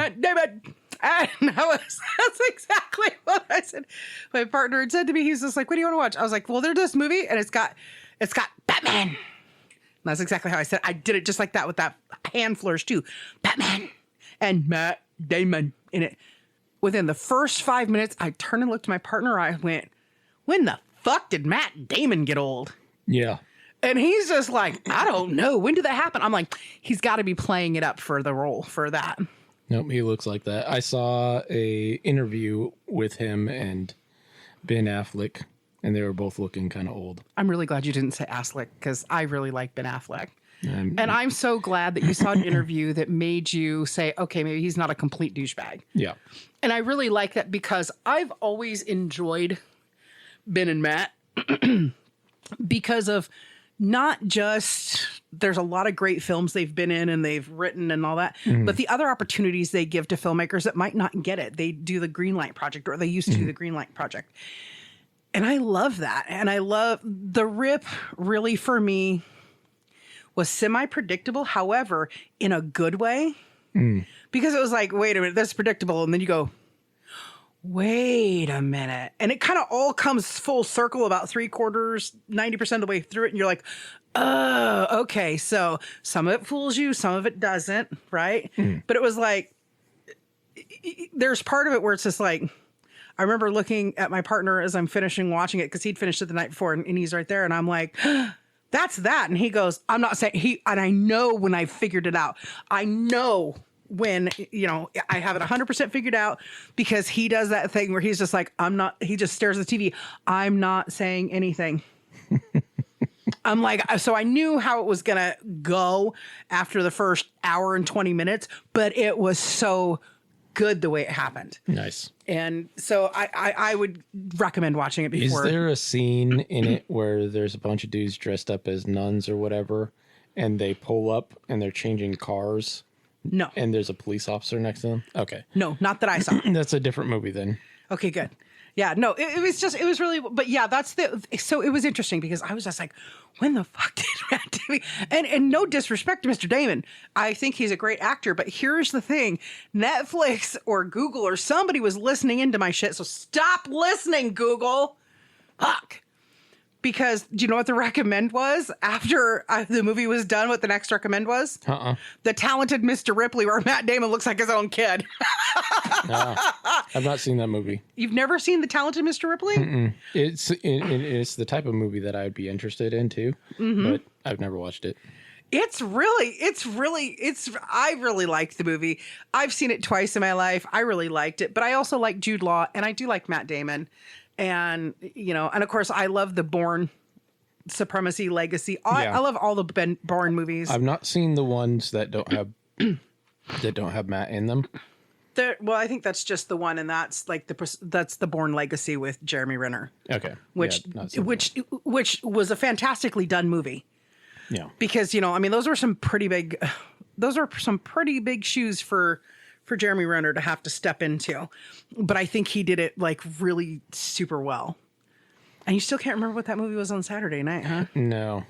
And that's exactly what I said. My partner had said to me, he's just like, what do you want to watch? I was like, well, there's this movie and it's got Batman. And that's exactly how I said it. I did it just like that with that hand flourish too. Batman and Matt Damon in it. Within the first 5 minutes, I turned and looked at my partner. I went, when the fuck did Matt Damon get old? Yeah. And he's just like, I don't know. When did that happen? I'm like, he's got to be playing it up for the role for that. Nope, he looks like that. I saw a interview with him and Ben Affleck, and they were both looking kind of old. I'm really glad you didn't say Affleck because I really like Ben Affleck. And I'm so glad that you saw an interview that made you say, okay, maybe he's not a complete douchebag. Yeah. And I really like that because I've always enjoyed Ben and Matt because of not just there's a lot of great films they've been in and they've written and all that, but the other opportunities they give to filmmakers that might not get it. They do the Greenlight Project, or they used to do the Greenlight Project. And I love that. And I love The Rip really for me was semi-predictable, however, in a good way. Because it was like, wait a minute, that's predictable. And then you go, wait a minute. And it kind of all comes full circle about 90% of the way through it. And you're like, oh, okay. So some of it fools you, some of it doesn't, right? But it was like, there's part of it where it's just like, I remember looking at my partner as I'm finishing watching it because he'd finished it the night before and he's right there. And I'm like, that's that. And he goes, I'm not saying and I know when I figured it out. I know when, I have it 100% figured out because he does that thing where he's just like, he just stares at the TV. I'm not saying anything. I'm like, so I knew how it was going to go after the first hour and 20 minutes, but it was so good the way it happened. Nice. And so I would recommend watching it before. Is there a scene in it where there's a bunch of dudes dressed up as nuns or whatever, and they pull up and they're changing cars? No. And there's a police officer next to them? Okay. No, not that I saw. That's a different movie then. Okay, good. Yeah, no, it was really, but yeah, so it was interesting because I was just like, when the fuck did Matt Damon, and no disrespect to Mr. Damon, I think he's a great actor, but here's the thing, Netflix or Google or somebody was listening into my shit, so stop listening, Google. Fuck. Because do you know what the recommend was after the movie was done? What the next recommend was? The Talented Mr. Ripley, where Matt Damon looks like his own kid. I've not seen that movie. You've never seen The Talented Mr. Ripley? It's the type of movie that I'd be interested in too, but I've never watched it. I really liked the movie. I've seen it twice in my life. I really liked it, but I also like Jude Law and I do like Matt Damon. And, and of course I love the Bourne Supremacy Legacy. I love all the Bourne movies. I've not seen the ones that don't have Matt in them. Well, I think that's just the one, and that's like that's the Bourne Legacy with Jeremy Renner. Okay, which was a fantastically done movie. Yeah, because those were some pretty big shoes for Jeremy Renner to have to step into, but I think he did it like really super well. And you still can't remember what that movie was on Saturday night, huh? No.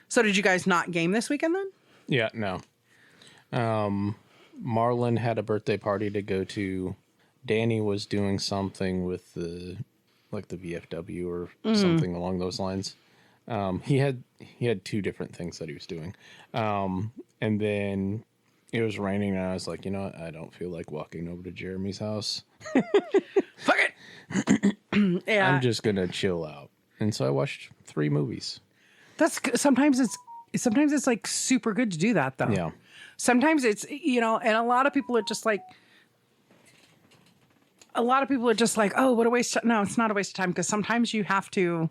So did you guys not game this weekend then? Yeah, no. Marlon had a birthday party to go to. Danny was doing something with the VFW or something along those lines. He had two different things that he was doing. And then it was raining and I was like, what? I don't feel like walking over to Jeremy's house. Fuck it. Yeah. I'm just going to chill out. And so I watched 3 movies. Sometimes it's like super good to do that though. Yeah. Sometimes it's, and a lot of people are just like, oh, what a waste of time. No, it's not a waste of time because sometimes you have to,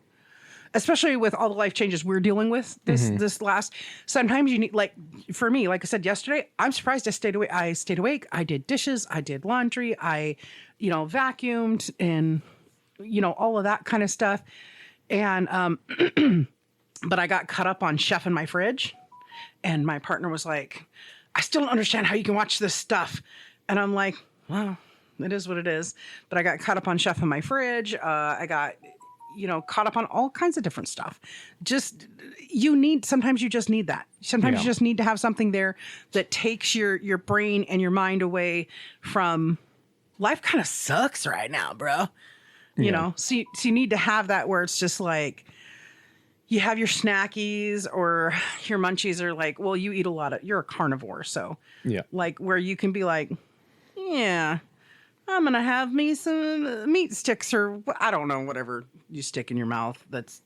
especially with all the life changes we're dealing with this last, sometimes you need, like for me, like I said yesterday, I'm surprised I stayed awake. I did dishes. I did laundry. I, vacuumed and, all of that kind of stuff. And, but I got caught up on Chef in my fridge and my partner was like, I still don't understand how you can watch this stuff. And I'm like, well, it is what it is. But I got caught up on Chef in my fridge. I got, caught up on all kinds of different stuff. Sometimes you just need that. Sometimes you just need to have something there that takes your brain and your mind away from life. Kind of sucks right now, bro. So you need to have that where it's just like, you have your snackies or your munchies are like, well, you eat you're a carnivore. So like where you can be like, yeah, I'm going to have me some meat sticks or I don't know, whatever you stick in your mouth. That's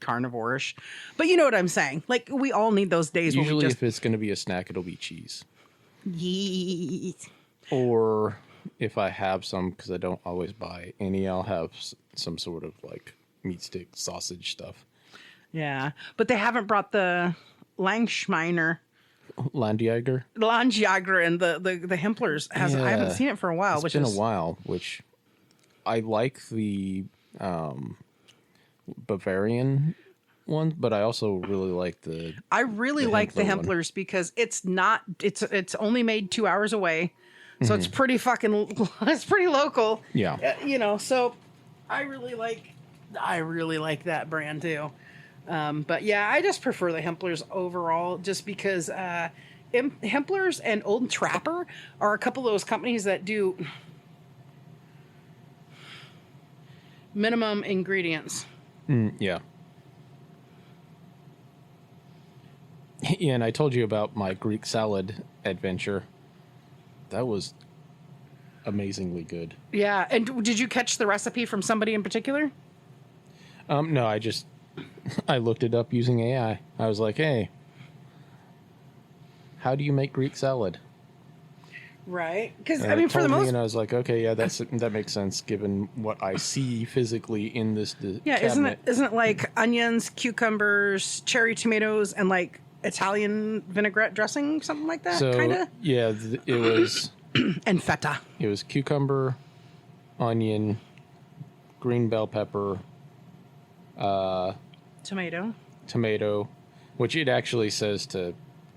carnivore-ish. But you know what I'm saying? Like we all need those days. Usually if it's going to be a snack, it'll be cheese. Yeet. Or if I have some, because I don't always buy any, I'll have some sort of like meat stick sausage stuff. Yeah, but they haven't brought the Langschmeiner. Landjager. Landjager and the Hemplers. I haven't seen it for a while. It's been a while, which I like the Bavarian one, but I also really like the the Hemplers because it's only made 2 hours away. So it's pretty it's pretty local. Yeah. So I really like that brand too. But yeah, I just prefer the Hemplers overall just because Hemplers and Old Trapper are a couple of those companies that do minimum ingredients. Yeah. Yeah, and I told you about my Greek salad adventure. That was amazingly good. Yeah, and did you catch the recipe from somebody in particular? No, I looked it up using AI. I was like, hey, how do you make Greek salad? Right, because I mean, for the most, and I was like, okay, yeah, that makes sense given what I see physically in this. Cabinet. Isn't it like onions, cucumbers, cherry tomatoes, and like Italian vinaigrette dressing, something like that? So kind of. Yeah, it was and feta. It was cucumber, onion, green bell pepper, tomato, which it actually says to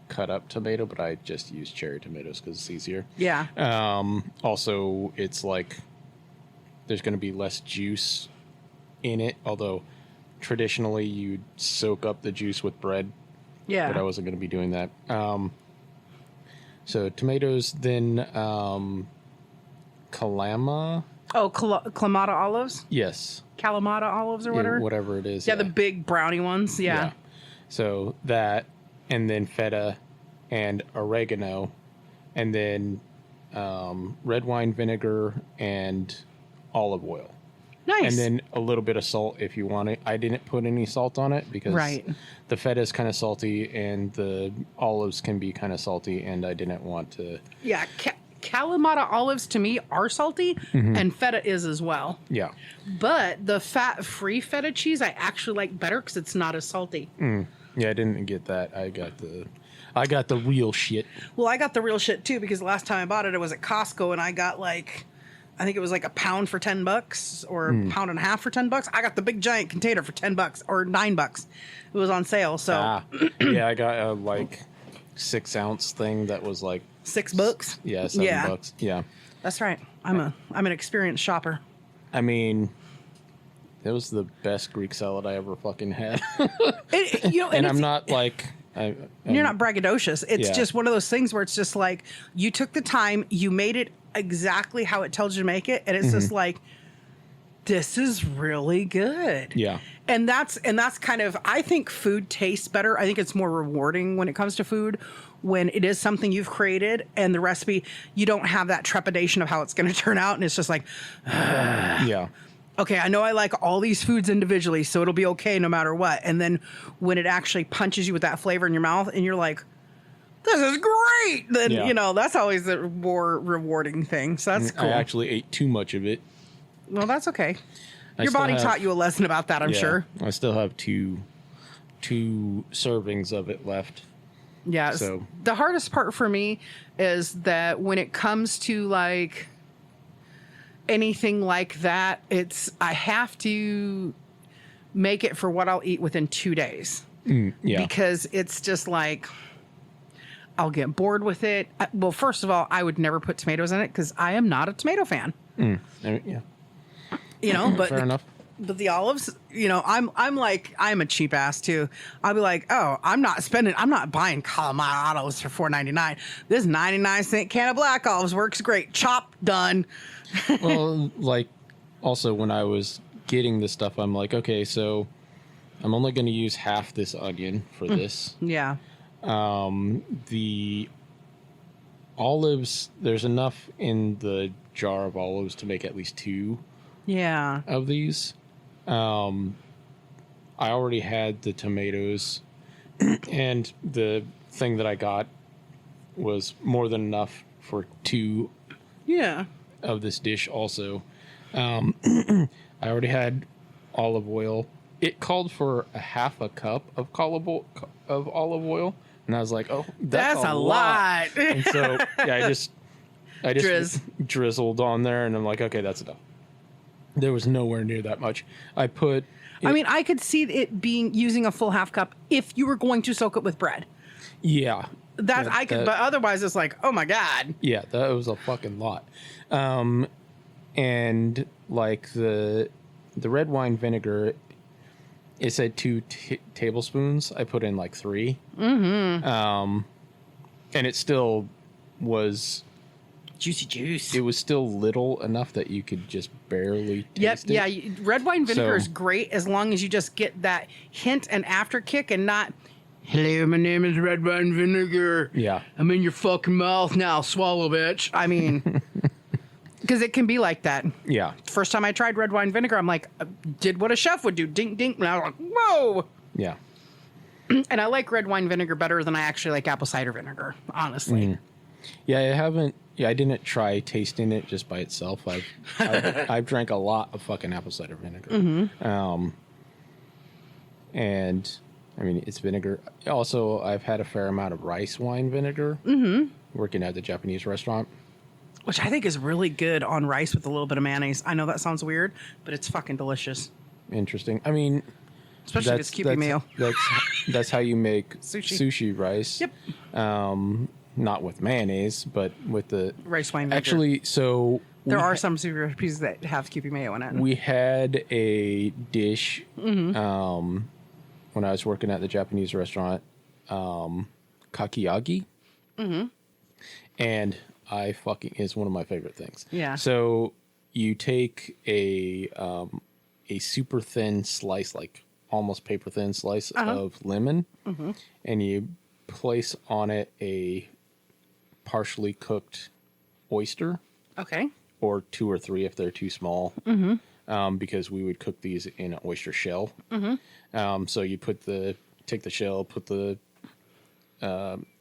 cut up tomato, but I just use cherry tomatoes because it's easier. Yeah. Also, it's like there's going to be less juice in it, although traditionally you'd soak up the juice with bread. Yeah. But I wasn't going to be doing that. So tomatoes, then Kalama. Oh, Kalamata olives? Yes. Kalamata olives or whatever? Yeah, whatever it is. Yeah, the big brownie ones. Yeah. So that, and then feta and oregano, and then red wine vinegar and olive oil. Nice. And then a little bit of salt if you want it. I didn't put any salt on it because the feta is kind of salty and the olives can be kind of salty, and I didn't want to. Yeah, Kalamata olives to me are salty, and feta is as well. Yeah. But the fat-free feta cheese I actually like better because it's not as salty. Yeah, I didn't get that. I got the real shit. Well, I got the real shit too because the last time I bought it, it was at Costco, and I got I think it was like a pound for $10 or a pound and a half for $10. I got the big giant container for $10 or $9. It was on sale. So yeah, I got a 6 ounce thing that was like $6. Yeah, $7. Yeah, that's right. I'm an experienced shopper. I mean, it was the best Greek salad I ever fucking had. And I'm not like. You're not braggadocious. It's just one of those things where it's just like you took the time, you made it exactly how it tells you to make it, and it's just like, this is really good. Yeah. And that's kind of, I think food tastes better. I think it's more rewarding when it comes to food when it is something you've created and the recipe, you don't have that trepidation of how it's going to turn out, and it's just like, yeah. Okay, I know I like all these foods individually, so it'll be okay no matter what. And then when it actually punches you with that flavor in your mouth and you're like, this is great, then, that's always the more rewarding thing. So that's cool. I actually ate too much of it. Well, that's okay. Your body taught you a lesson about that, I'm sure. I still have two servings of it left. Yeah. So the hardest part for me is that when it comes to anything like that, I have to make it for what I'll eat within 2 days. Because it's just like I'll get bored with it. Well, first of all, I would never put tomatoes in it because I am not a tomato fan. Yeah. But fair enough. But the olives, I'm a cheap ass too. I'll be like, oh, I'm not buying Kalamata olives for $4.99. This 99-cent can of black olives works great. Chop, done. Well, also when I was getting this stuff, I'm like, okay, so I'm only going to use half this onion for this. Yeah. The olives, there's enough in the jar of olives to make at least 2 of these. I already had the tomatoes, and the thing that I got was more than enough for 2 of this dish also. I already had olive oil it called for a half a cup of olive oil, and I was like, oh, that's a lot. And so yeah, I just drizzled on there, and I'm like, okay, that's enough. There was nowhere near that much. I mean, I could see it being using a full half cup if you were going to soak it with bread. Yeah. But otherwise it's like, oh my God. Yeah, that was a fucking lot. And like the red wine vinegar, it said 2 tablespoons. I put in like 3. Mm-hmm. And it still was juicy juice. It was still little enough that you could just barely taste it. Yeah. Red wine vinegar is great as long as you just get that hint and after kick and not, hello, my name is red wine vinegar. Yeah. I'm in your fucking mouth now, swallow, bitch. I mean, because it can be like that. Yeah. First time I tried red wine vinegar, I'm like, did what a chef would do. Dink, dink. And I was like, whoa. Yeah. And I like red wine vinegar better than I actually like apple cider vinegar, honestly. Mm. Yeah, I didn't try tasting it just by itself. I've drank a lot of fucking apple cider vinegar. Mm-hmm. And I mean, it's vinegar. Also, I've had a fair amount of rice wine vinegar working at the Japanese restaurant. Which I think is really good on rice with a little bit of mayonnaise. I know that sounds weird, but it's fucking delicious. Interesting. I mean, especially if it's Kewpie mayo. That's how you make sushi rice. Yep. Not with mayonnaise, but with the rice wine vinegar. Actually, so there are some sushi recipes that have Kewpie mayo in it. We had a dish when I was working at the Japanese restaurant, kakiyaki. Mm-hmm. And it's one of my favorite things. Yeah. So you take a super thin slice, like almost paper thin slice of lemon, and you place on it a partially cooked oyster. Okay. Or 2 or 3 if they're too small. Because we would cook these in an oyster shell. So you take the shell, put the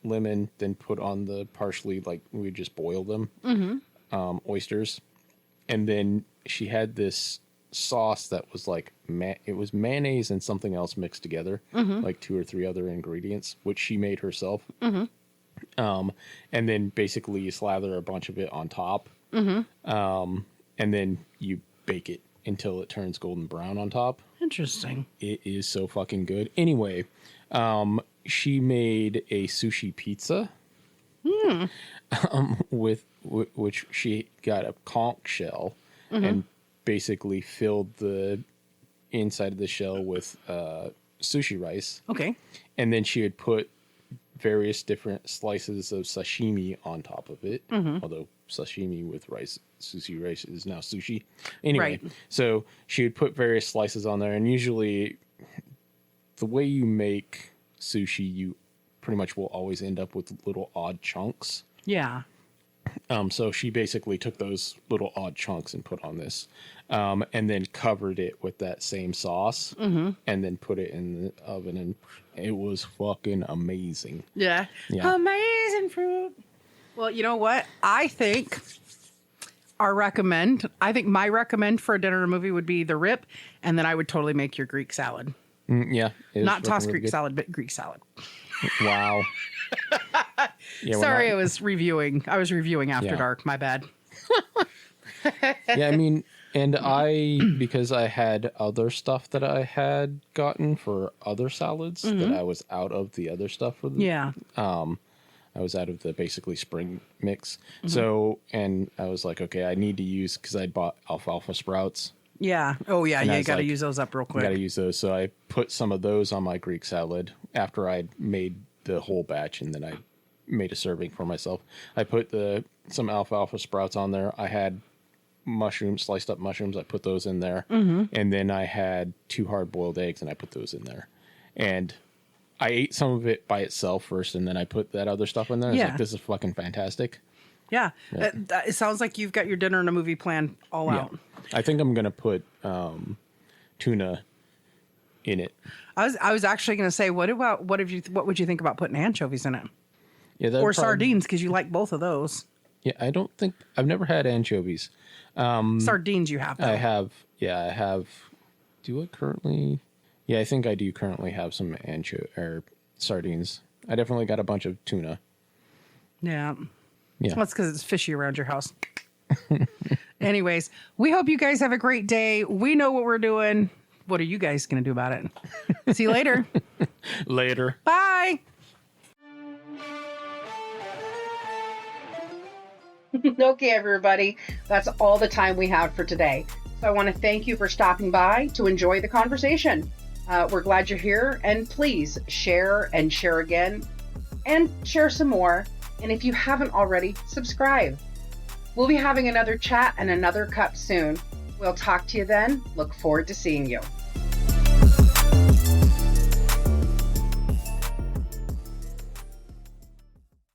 lemon, then put on the partially, like we would just boil them, oysters. And then she had this sauce that was like, it was mayonnaise and something else mixed together, like 2 or 3 other ingredients, which she made herself. And then basically you slather a bunch of it on top. And then you bake it until it turns golden brown on top. Interesting. It is so fucking good. Anyway, she made a sushi pizza with which she got a conch shell and basically filled the inside of the shell with sushi rice. Okay. And then she would put various different slices of sashimi on top of it, although sashimi with sushi rice is now sushi. Anyway, so she would put various slices on there, and usually the way you make sushi, you pretty much will always end up with little odd chunks. Yeah. So she basically took those little odd chunks and put on this, and then covered it with that same sauce, and then put it in the oven, and it was fucking amazing. Yeah. Amazing fruit. Well, you know what? I think my recommend for a dinner or movie would be the rip, and then I would totally make your Greek salad. Yeah. Not tossed Greek salad, but Greek salad. Wow. Yeah, sorry, I was reviewing After Dark. My bad. Yeah, I mean, and because I had other stuff that I had gotten for other salads that I was out of the other stuff for I was out of the basically spring mix. So, and I was like, okay, I need to use, because I bought alfalfa sprouts. Yeah. Oh, yeah. You got to use those up real quick. Got to use those. So I put some of those on my Greek salad after I'd made the whole batch, and then I made a serving for myself. I put some alfalfa sprouts on there. I had sliced up mushrooms. I put those in there. And then I had 2 hard-boiled eggs, and I put those in there. And I ate some of it by itself first, and then I put that other stuff in there. I was like, this is fucking fantastic. Yeah. It sounds like you've got your dinner and a movie plan all out. I think I'm going to put tuna in it. I was actually going to say, what would you think about putting anchovies in it? Yeah, or sardines, because you like both of those. Yeah, I've never had anchovies. Sardines you have, though. I have. Do I currently? Yeah, I think I do currently have some or sardines. I definitely got a bunch of tuna. Yeah. Yeah. That's because it's fishy around your house. Anyways, we hope you guys have a great day. We know what we're doing. What are you guys going to do about it? See you later. Later. Bye. Okay, everybody. That's all the time we have for today. So I want to thank you for stopping by to enjoy the conversation. We're glad you're here, and please share and share again and share some more. And if you haven't already, subscribe. We'll be having another chat and another cup soon. We'll talk to you then. Look forward to seeing you.